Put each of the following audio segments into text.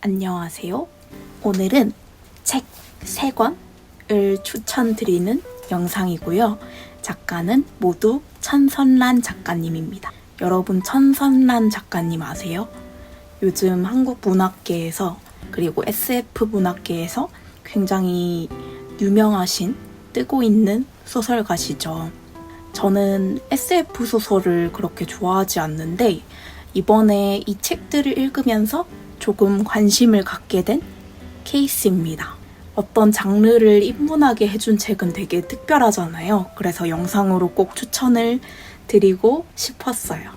안녕하세요. 오늘은 책 3권을 추천드리는 영상이고요. 작가는 모두 천선란 작가님입니다. 여러분 천선란 작가님 아세요? 요즘 한국 문학계에서 그리고 SF 문학계에서 굉장히 유명하신 뜨고 있는 소설가시죠. 저는 SF 소설을 그렇게 좋아하지 않는데 이번에 이 책들을 읽으면서 조금 관심을 갖게 된 케이스입니다. 어떤 장르를 입문하게 해준 책은 되게 특별하잖아요. 그래서 영상으로 꼭 추천을 드리고 싶었어요.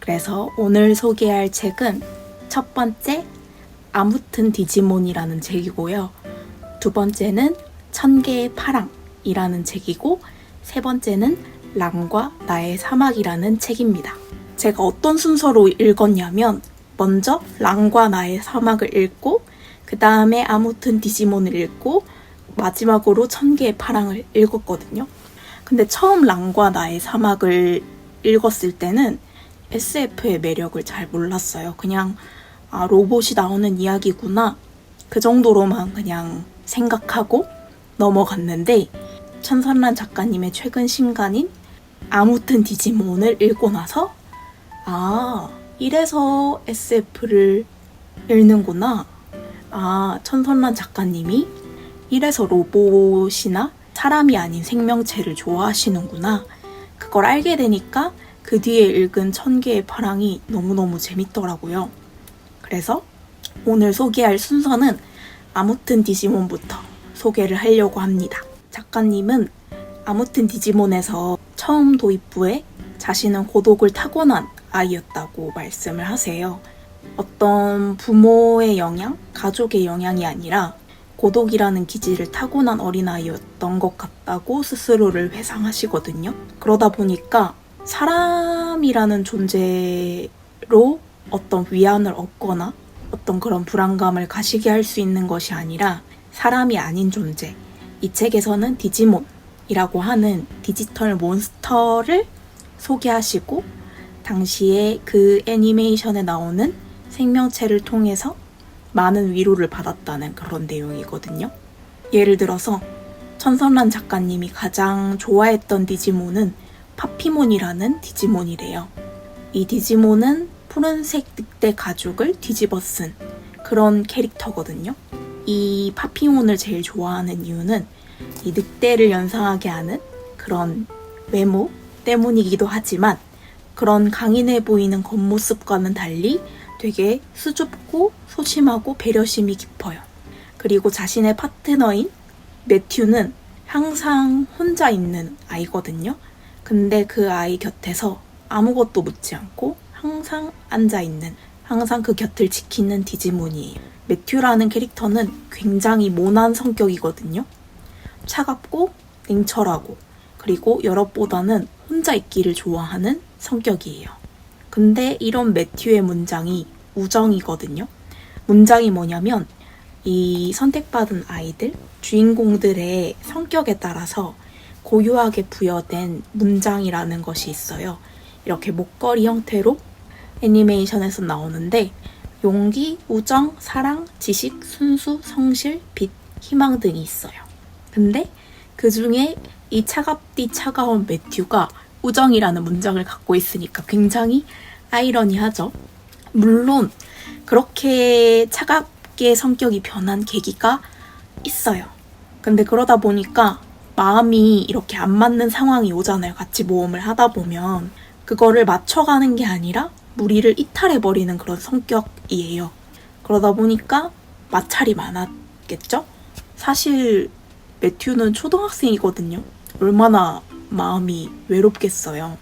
그래서 오늘 소개할 책은 첫 번째 아무튼 디지몬이라는 책이고요. 두 번째는 천개의 파랑이라는 책이고 세 번째는 랑과 나의 사막이라는 책입니다. 제가 어떤 순서로 읽었냐면 먼저 랑과 나의 사막을 읽고 그 다음에 아무튼 디지몬을 읽고 마지막으로 천개의 파랑을 읽었거든요. 근데 처음 랑과 나의 사막을 읽었을 때는 SF의 매력을 잘 몰랐어요. 그냥 로봇이 나오는 이야기구나 그 정도로만 그냥 생각하고 넘어갔는데 천선란 작가님의 최근 신간인 아무튼 디지몬을 읽고 나서 이래서 SF를 읽는구나. 천선란 작가님이 이래서 로봇이나 사람이 아닌 생명체를 좋아하시는구나. 그걸 알게 되니까 그 뒤에 읽은 천개의 파랑이 너무너무 재밌더라고요. 그래서 오늘 소개할 순서는 아무튼 디지몬부터 소개를 하려고 합니다. 작가님은 아무튼 디지몬에서 처음 도입부에 자신은 고독을 타고난 아이였다고 말씀을 하세요. 어떤 부모의 영향, 가족의 영향이 아니라 고독이라는 기질을 타고난 어린아이였던 것 같다고 스스로를 회상하시거든요. 그러다 보니까 사람이라는 존재로 어떤 위안을 얻거나 어떤 그런 불안감을 가시게 할 수 있는 것이 아니라 사람이 아닌 존재, 이 책에서는 디지몬이라고 하는 디지털 몬스터를 소개하시고 당시에 그 애니메이션에 나오는 생명체를 통해서 많은 위로를 받았다는 그런 내용이거든요. 예를 들어서 천선란 작가님이 가장 좋아했던 디지몬은 파피몬이라는 디지몬이래요. 이 디지몬은 푸른색 늑대 가죽을 뒤집어 쓴 그런 캐릭터거든요. 이 파피몬을 제일 좋아하는 이유는 이 늑대를 연상하게 하는 그런 외모 때문이기도 하지만 그런 강인해 보이는 겉모습과는 달리 되게 수줍고 소심하고 배려심이 깊어요. 그리고 자신의 파트너인 매튜는 항상 혼자 있는 아이거든요. 근데 그 아이 곁에서 아무것도 묻지 않고 항상 앉아있는, 항상 그 곁을 지키는 디지몬이에요. 매튜라는 캐릭터는 굉장히 모난 성격이거든요. 차갑고 냉철하고 그리고 여럿보다는 혼자 있기를 좋아하는 성격이에요. 근데 이런 매튜의 문장이 우정이거든요. 문장이 뭐냐면 이 선택받은 아이들, 주인공들의 성격에 따라서 고유하게 부여된 문장이라는 것이 있어요. 이렇게 목걸이 형태로 애니메이션에서 나오는데 용기, 우정, 사랑, 지식, 순수, 성실, 빛, 희망 등이 있어요. 근데 그 중에 이 차갑디 차가운 매튜가 우정이라는 문장을 갖고 있으니까 굉장히 아이러니하죠. 물론 그렇게 차갑게 성격이 변한 계기가 있어요. 근데 그러다 보니까 마음이 이렇게 안 맞는 상황이 오잖아요. 같이 모험을 하다 보면 그거를 맞춰가는 게 아니라 무리를 이탈해버리는 그런 성격이에요. 그러다 보니까 마찰이 많았겠죠? 사실 매튜는 초등학생이거든요. 얼마나 마음이 외롭겠어요.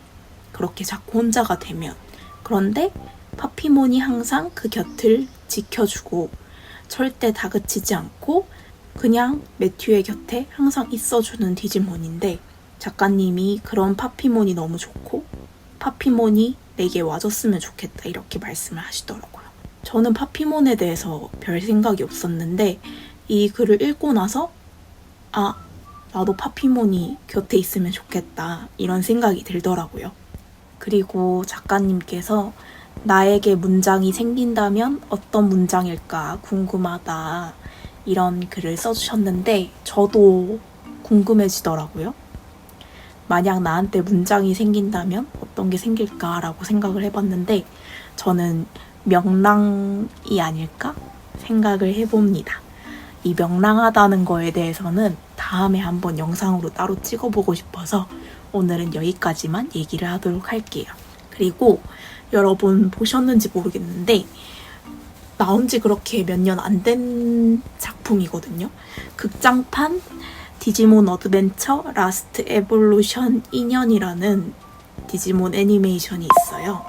그렇게 자꾸 혼자가 되면. 그런데 파피몬이 항상 그 곁을 지켜주고 절대 다그치지 않고 그냥 매튜의 곁에 항상 있어주는 디지몬인데 작가님이 그런 파피몬이 너무 좋고 파피몬이 내게 와줬으면 좋겠다 이렇게 말씀을 하시더라고요. 저는 파피몬에 대해서 별 생각이 없었는데 이 글을 읽고 나서 나도 파피몬이 곁에 있으면 좋겠다 이런 생각이 들더라고요. 그리고 작가님께서 나에게 문장이 생긴다면 어떤 문장일까 궁금하다. 이런 글을 써주셨는데 저도 궁금해지더라고요. 만약 나한테 문장이 생긴다면 어떤 게 생길까라고 생각을 해봤는데 저는 명랑이 아닐까 생각을 해봅니다. 이 명랑하다는 거에 대해서는 다음에 한번 영상으로 따로 찍어보고 싶어서 오늘은 여기까지만 얘기를 하도록 할게요. 그리고 여러분 보셨는지 모르겠는데 나온 지 그렇게 몇 년 안 된 작품이거든요. 극장판 디지몬 어드벤처 라스트 에볼루션 2년이라는 디지몬 애니메이션이 있어요.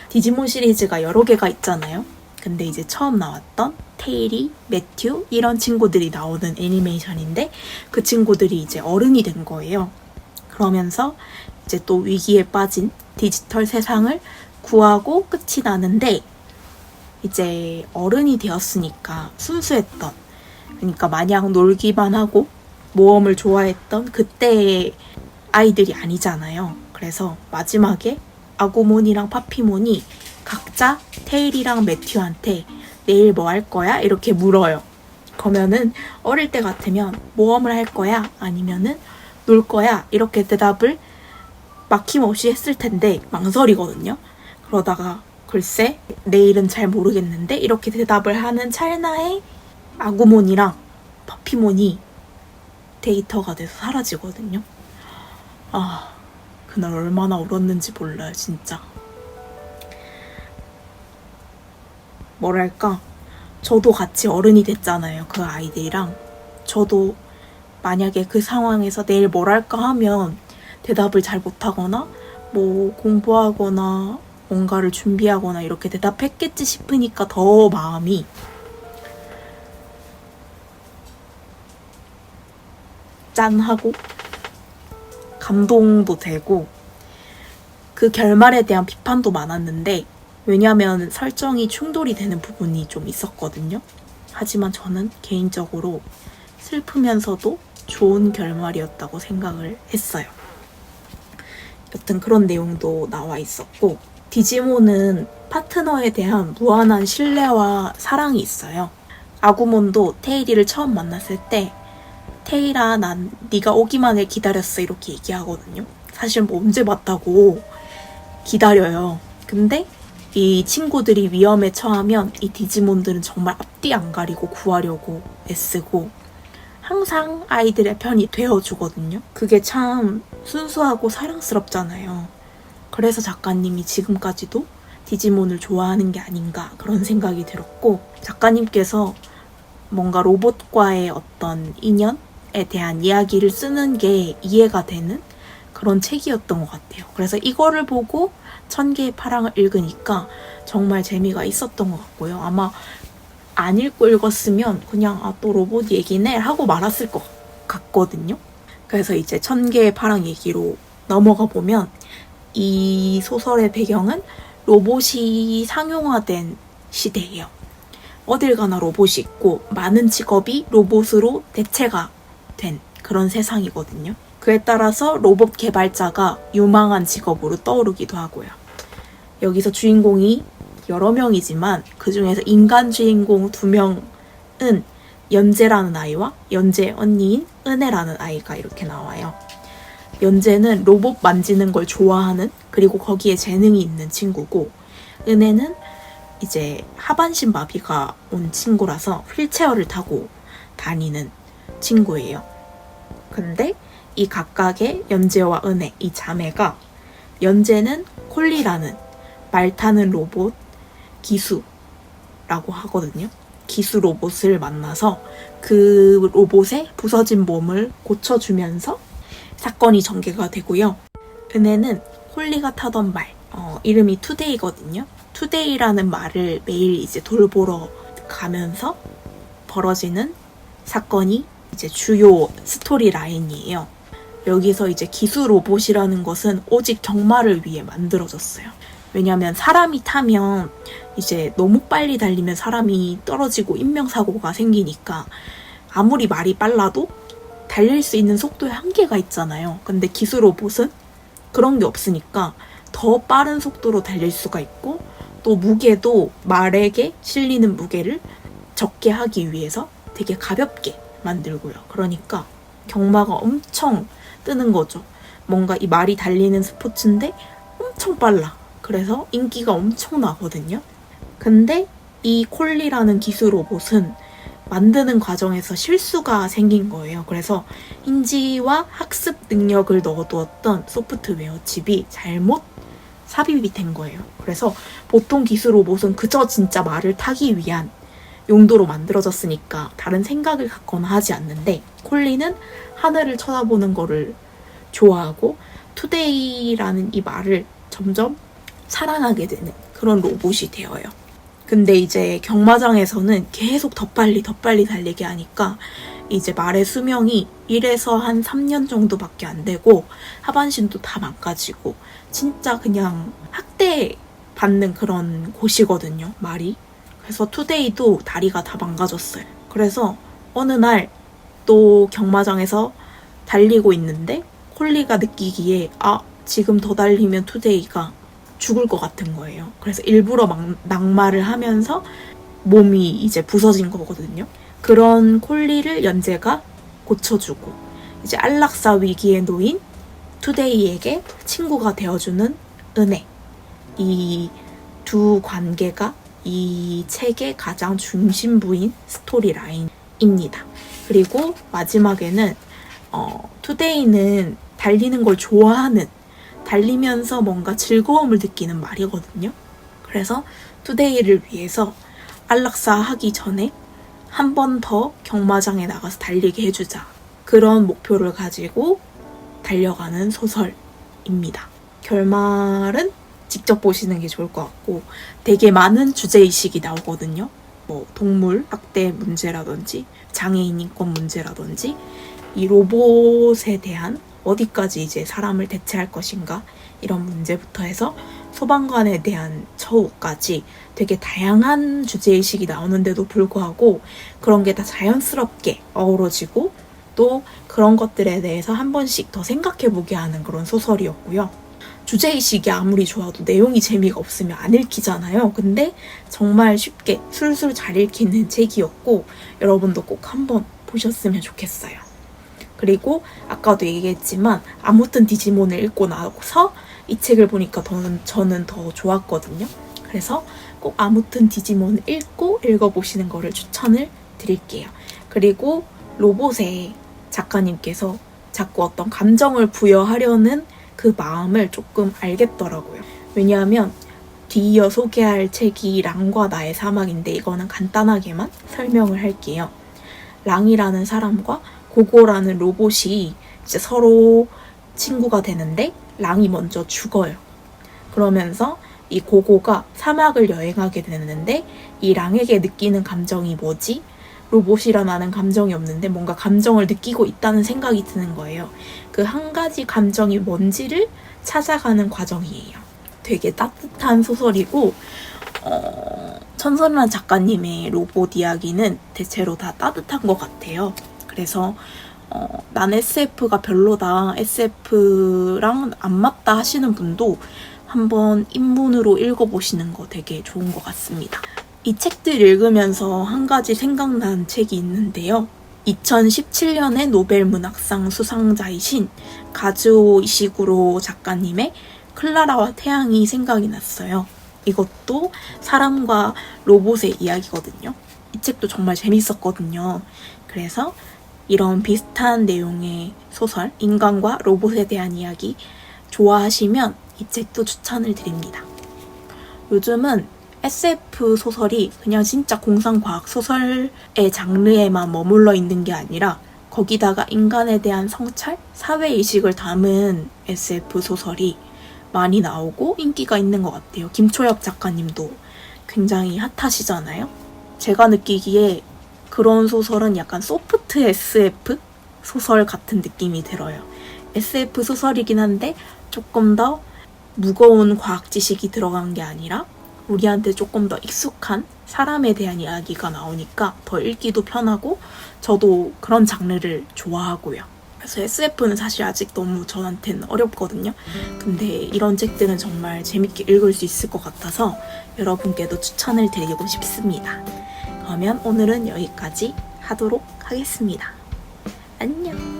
디지몬 시리즈가 여러 개가 있잖아요. 근데 이제 처음 나왔던 테일이, 매튜 이런 친구들이 나오는 애니메이션인데 그 친구들이 이제 어른이 된 거예요. 그러면서 이제 또 위기에 빠진 디지털 세상을 구하고 끝이 나는데 이제 어른이 되었으니까 순수했던, 그러니까 마냥 놀기만 하고 모험을 좋아했던 그때의 아이들이 아니잖아요. 그래서 마지막에 아구몬이랑 파피몬이 각자 테일이랑 매튜한테 내일 뭐 할 거야? 이렇게 물어요. 그러면은 어릴 때 같으면 모험을 할 거야? 아니면은 놀 거야? 이렇게 대답을 막힘없이 했을 텐데 망설이거든요. 그러다가 글쎄 내일은 잘 모르겠는데 이렇게 대답을 하는 찰나에 아구몬이랑 파피몬이 데이터가 돼서 사라지거든요. 아, 그날 얼마나 울었는지 몰라요, 진짜. 뭐랄까, 저도 같이 어른이 됐잖아요, 그 아이들이랑. 저도 만약에 그 상황에서 내일 뭘 할까 하면 대답을 잘 못하거나 뭐 공부하거나 뭔가를 준비하거나 이렇게 대답했겠지 싶으니까 더 마음이 짠하고 감동도 되고 그 결말에 대한 비판도 많았는데 왜냐면 설정이 충돌이 되는 부분이 좀 있었거든요. 하지만 저는 개인적으로 슬프면서도 좋은 결말이었다고 생각을 했어요. 여튼 그런 내용도 나와 있었고 디지몬은 파트너에 대한 무한한 신뢰와 사랑이 있어요. 아구몬도 테일이를 처음 만났을 때 테일아 난 네가 오기만을 기다렸어 이렇게 얘기하거든요. 사실 뭐 언제 봤다고 기다려요. 근데 이 친구들이 위험에 처하면 이 디지몬들은 정말 앞뒤 안 가리고 구하려고 애쓰고 항상 아이들의 편이 되어주거든요. 그게 참 순수하고 사랑스럽잖아요. 그래서 작가님이 지금까지도 디지몬을 좋아하는 게 아닌가 그런 생각이 들었고 작가님께서 뭔가 로봇과의 어떤 인연에 대한 이야기를 쓰는 게 이해가 되는 그런 책이었던 것 같아요. 그래서 이거를 보고 1000개의 파랑을 읽으니까 정말 재미가 있었던 것 같고요. 아마 안 읽고 읽었으면 그냥 또 로봇 얘기네 하고 말았을 것 같거든요. 그래서 이제 1000개의 파랑 얘기로 넘어가 보면 이 소설의 배경은 로봇이 상용화된 시대예요. 어딜 가나 로봇이 있고 많은 직업이 로봇으로 대체가 된 그런 세상이거든요. 그에 따라서 로봇 개발자가 유망한 직업으로 떠오르기도 하고요. 여기서 주인공이 여러 명이지만 그 중에서 인간 주인공 2명은 연재라는 아이와 연재 언니인 은혜라는 아이가 이렇게 나와요. 연재는 로봇 만지는 걸 좋아하는 그리고 거기에 재능이 있는 친구고 은혜는 이제 하반신 마비가 온 친구라서 휠체어를 타고 다니는 친구예요. 근데 이 각각의 연재와 은혜, 이 자매가 연재는 콜리라는 말 타는 로봇 기수라고 하거든요. 기수 로봇을 만나서 그 로봇의 부서진 몸을 고쳐주면서 사건이 전개가 되고요. 은혜는 콜리가 타던 말, 이름이 투데이거든요. 투데이라는 말을 매일 이제 돌보러 가면서 벌어지는 사건이 이제 주요 스토리 라인이에요. 여기서 이제 기수 로봇이라는 것은 오직 경마를 위해 만들어졌어요. 왜냐하면 사람이 타면 이제 너무 빨리 달리면 사람이 떨어지고 인명사고가 생기니까 아무리 말이 빨라도 달릴 수 있는 속도에 한계가 있잖아요. 근데 기수 로봇은 그런 게 없으니까 더 빠른 속도로 달릴 수가 있고 또 무게도 말에게 실리는 무게를 적게 하기 위해서 되게 가볍게 만들고요. 그러니까 경마가 엄청 뜨는 거죠. 뭔가 이 말이 달리는 스포츠인데 엄청 빨라. 그래서 인기가 엄청 나거든요. 근데 이 콜리라는 기술 로봇은 만드는 과정에서 실수가 생긴 거예요. 그래서 인지와 학습 능력을 넣어두었던 소프트웨어 칩이 잘못 삽입이 된 거예요. 그래서 보통 기술 로봇은 그저 진짜 말을 타기 위한 용도로 만들어졌으니까 다른 생각을 갖거나 하지 않는데 콜리는 하늘을 쳐다보는 거를 좋아하고 투데이라는 이 말을 점점 사랑하게 되는 그런 로봇이 되어요. 근데 이제 경마장에서는 계속 더 빨리 달리게 하니까 이제 말의 수명이 1에서 한 3년 정도밖에 안 되고 하반신도 다 망가지고 진짜 그냥 학대받는 그런 곳이거든요, 말이. 그래서 투데이도 다리가 다 망가졌어요. 그래서 어느 날 또 경마장에서 달리고 있는데 콜리가 느끼기에 지금 더 달리면 투데이가 죽을 것 같은 거예요. 그래서 일부러 낙마를 하면서 몸이 이제 부서진 거거든요. 그런 콜리를 연재가 고쳐주고 이제 안락사 위기에 놓인 투데이에게 친구가 되어주는 은혜. 이 두 관계가 이 책의 가장 중심부인 스토리 라인입니다. 그리고 마지막에는 투데이는 달리는 걸 좋아하는, 달리면서 뭔가 즐거움을 느끼는 말이거든요. 그래서 투데이를 위해서 안락사 하기 전에 한 번 더 경마장에 나가서 달리게 해주자. 그런 목표를 가지고 달려가는 소설입니다. 결말은 직접 보시는 게 좋을 것 같고 되게 많은 주제의식이 나오거든요. 뭐 동물 학대 문제라든지 장애인 인권 문제라든지 이 로봇에 대한 어디까지 이제 사람을 대체할 것인가 이런 문제부터 해서 소방관에 대한 처우까지 되게 다양한 주제의식이 나오는데도 불구하고 그런 게 다 자연스럽게 어우러지고 또 그런 것들에 대해서 한 번씩 더 생각해보게 하는 그런 소설이었고요. 주제의식이 아무리 좋아도 내용이 재미가 없으면 안 읽히잖아요. 근데 정말 쉽게 술술 잘 읽히는 책이었고 여러분도 꼭 한번 보셨으면 좋겠어요. 그리고 아까도 얘기했지만 아무튼 디지몬을 읽고 나서 이 책을 보니까 저는 더 좋았거든요. 그래서 꼭 아무튼 디지몬을 읽고 읽어보시는 거를 추천을 드릴게요. 그리고 로봇에 작가님께서 자꾸 어떤 감정을 부여하려는 그 마음을 조금 알겠더라고요. 왜냐하면 뒤이어 소개할 책이 랑과 나의 사막인데 이거는 간단하게만 설명을 할게요. 랑이라는 사람과 고고라는 로봇이 이제 서로 친구가 되는데 랑이 먼저 죽어요. 그러면서 이 고고가 사막을 여행하게 되는데 이 랑에게 느끼는 감정이 뭐지? 로봇이라 나는 감정이 없는데 뭔가 감정을 느끼고 있다는 생각이 드는 거예요. 그 한 가지 감정이 뭔지를 찾아가는 과정이에요. 되게 따뜻한 소설이고 천선란 작가님의 로봇 이야기는 대체로 다 따뜻한 것 같아요. 그래서 난 SF가 별로다, SF랑 안 맞다 하시는 분도 한번 입문으로 읽어보시는 거 되게 좋은 것 같습니다. 이 책들 읽으면서 한 가지 생각난 책이 있는데요. 2017년에 노벨 문학상 수상자이신 가즈오 이시구로 작가님의 클라라와 태양이 생각이 났어요. 이것도 사람과 로봇의 이야기거든요. 이 책도 정말 재밌었거든요. 그래서 이런 비슷한 내용의 소설, 인간과 로봇에 대한 이야기 좋아하시면 이 책도 추천을 드립니다. 요즘은 SF 소설이 그냥 진짜 공상과학 소설의 장르에만 머물러 있는 게 아니라 거기다가 인간에 대한 성찰, 사회의식을 담은 SF 소설이 많이 나오고 인기가 있는 것 같아요. 김초엽 작가님도 굉장히 핫하시잖아요. 제가 느끼기에 그런 소설은 약간 소프트 SF 소설 같은 느낌이 들어요. SF 소설이긴 한데 조금 더 무거운 과학 지식이 들어간 게 아니라 우리한테 조금 더 익숙한 사람에 대한 이야기가 나오니까 더 읽기도 편하고 저도 그런 장르를 좋아하고요. 그래서 SF는 사실 아직 너무 저한테는 어렵거든요. 근데 이런 책들은 정말 재밌게 읽을 수 있을 것 같아서 여러분께도 추천을 드리고 싶습니다. 그러면 오늘은 여기까지 하도록 하겠습니다. 안녕.